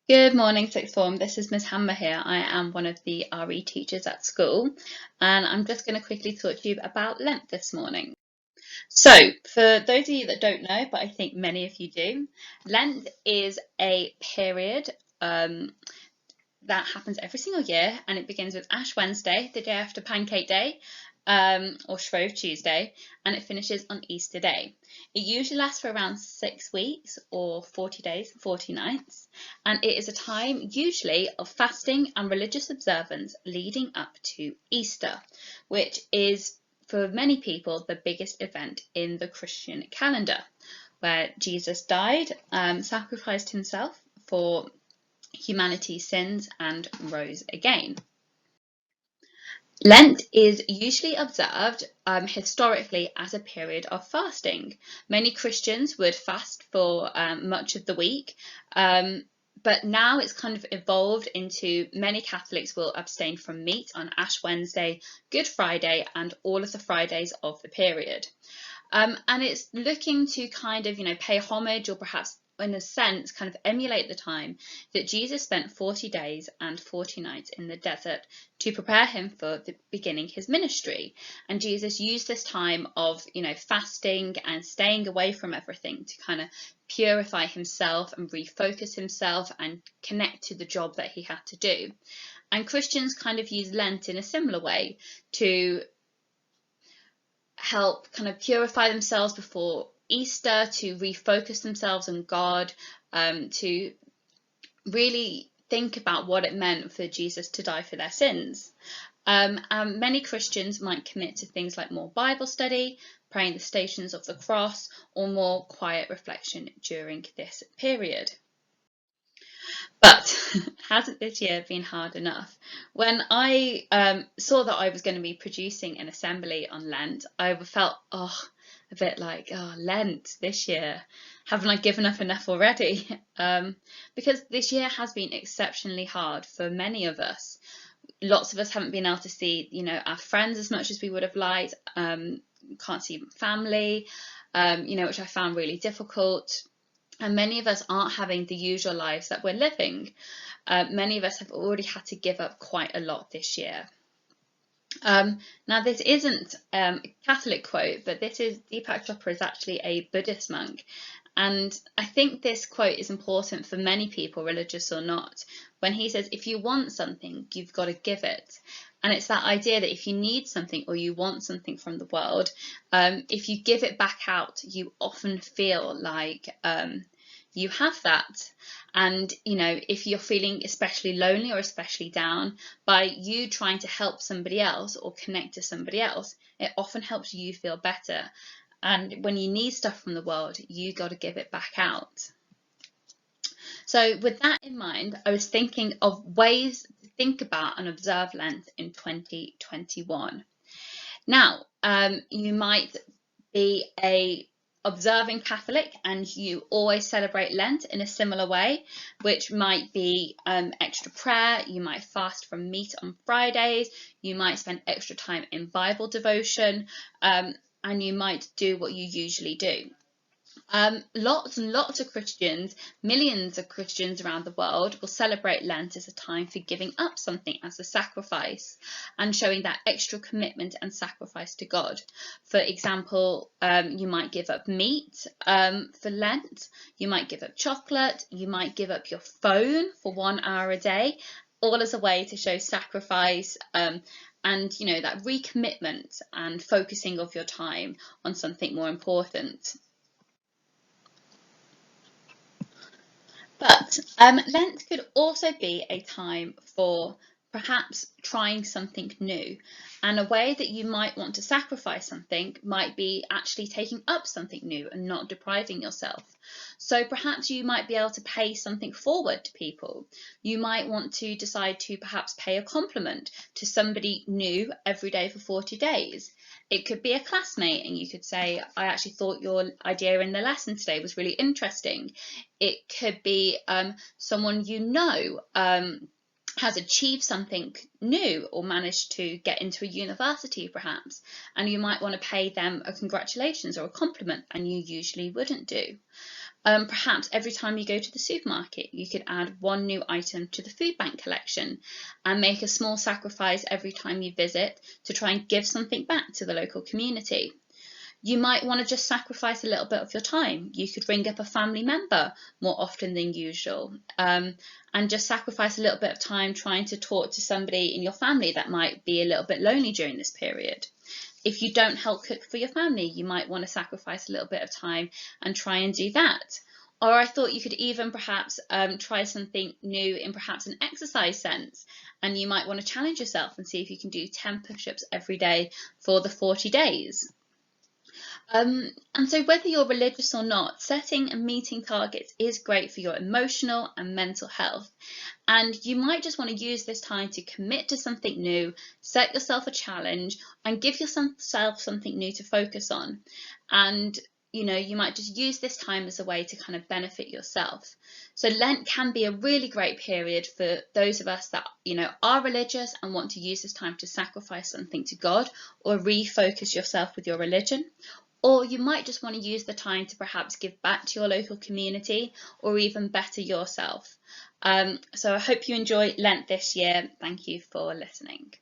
Good morning, Sixth Form. This is Ms. Hammer here. I am one of the RE teachers at school, and I'm just going to quickly talk to you about Lent this morning. So, for those of you that don't know, but I think many of you do, Lent is a period that happens every single year, and it begins with Ash Wednesday, the day after Pancake Day, or Shrove Tuesday, and it finishes on Easter Day. It usually lasts for around 6 weeks or 40 days, 40 nights, and it is a time usually of fasting and religious observance leading up to Easter, which is for many people the biggest event in the Christian calendar, where Jesus died, sacrificed himself for humanity's sins, and rose again. Lent is usually observed historically as a period of fasting. Many Christians would fast for much of the week, but now it's kind of evolved into many Catholics will abstain from meat on Ash Wednesday, Good Friday, and all of the Fridays of the period. And it's looking to kind of, pay homage, or perhaps in a sense kind of emulate the time that Jesus spent 40 days and 40 nights in the desert to prepare him for beginning his ministry. And Jesus used this time of fasting and staying away from everything to kind of purify himself and refocus himself and connect to the job that he had to do. And Christians kind of use Lent in a similar way to help kind of purify themselves before Easter, to refocus themselves on God, to really think about what it meant for Jesus to die for their sins. And many Christians might commit to things like more Bible study, praying the Stations of the Cross, or more quiet reflection during this period. But hasn't this year been hard enough? When I saw that I was going to be producing an assembly on Lent, I felt, a bit like, Lent this year. Haven't I given up enough already? Because this year has been exceptionally hard for many of us. Lots of us haven't been able to see, our friends as much as we would have liked. Can't see family, which I found really difficult. And many of us aren't having the usual lives that we're living. Many of us have already had to give up quite a lot this year. Now, this isn't a Catholic quote, but Deepak Chopra is actually a Buddhist monk. And I think this quote is important for many people, religious or not, when he says, if you want something, you've got to give it. And it's that idea that if you need something or you want something from the world, if you give it back out, you often feel like you have that. And if you're feeling especially lonely or especially down, by you trying to help somebody else or connect to somebody else, it often helps you feel better. And when you need stuff from the world, you got to give it back out. So with that in mind, I was thinking of ways to think about and observe Lent in 2021. Now, you might be a observing Catholic and you always celebrate Lent in a similar way, which might be extra prayer. You might fast from meat on Fridays. You might spend extra time in Bible devotion, and you might do what you usually do. Lots and lots of Christians, millions of Christians around the world, will celebrate Lent as a time for giving up something as a sacrifice and showing that extra commitment and sacrifice to God. For example, you might give up meat for Lent, you might give up chocolate, you might give up your phone for 1 hour a day, all as a way to show sacrifice and that recommitment and focusing of your time on something more important. But Lent could also be a time for perhaps trying something new. And a way that you might want to sacrifice something might be actually taking up something new and not depriving yourself. So perhaps you might be able to pay something forward to people. You might want to decide to perhaps pay a compliment to somebody new every day for 40 days. It could be a classmate and you could say, I actually thought your idea in the lesson today was really interesting. It could be someone has achieved something new or managed to get into a university perhaps, and you might want to pay them a congratulations or a compliment, and you usually wouldn't do. Perhaps every time you go to the supermarket, you could add one new item to the food bank collection and make a small sacrifice every time you visit to try and give something back to the local community. You might want to just sacrifice a little bit of your time. You could ring up a family member more often than usual, and just sacrifice a little bit of time trying to talk to somebody in your family that might be a little bit lonely during this period. If you don't help cook for your family, you might want to sacrifice a little bit of time and try and do that. Or I thought you could even perhaps try something new in perhaps an exercise sense, and you might want to challenge yourself and see if you can do 10 push-ups every day for the 40 days. And so whether you're religious or not, setting and meeting targets is great for your emotional and mental health. And you might just want to use this time to commit to something new, set yourself a challenge, and give yourself something new to focus on. And you might just use this time as a way to kind of benefit yourself. So Lent can be a really great period for those of us that are religious and want to use this time to sacrifice something to God or refocus yourself with your religion. Or you might just want to use the time to perhaps give back to your local community or even better yourself. So I hope you enjoy Lent this year. Thank you for listening.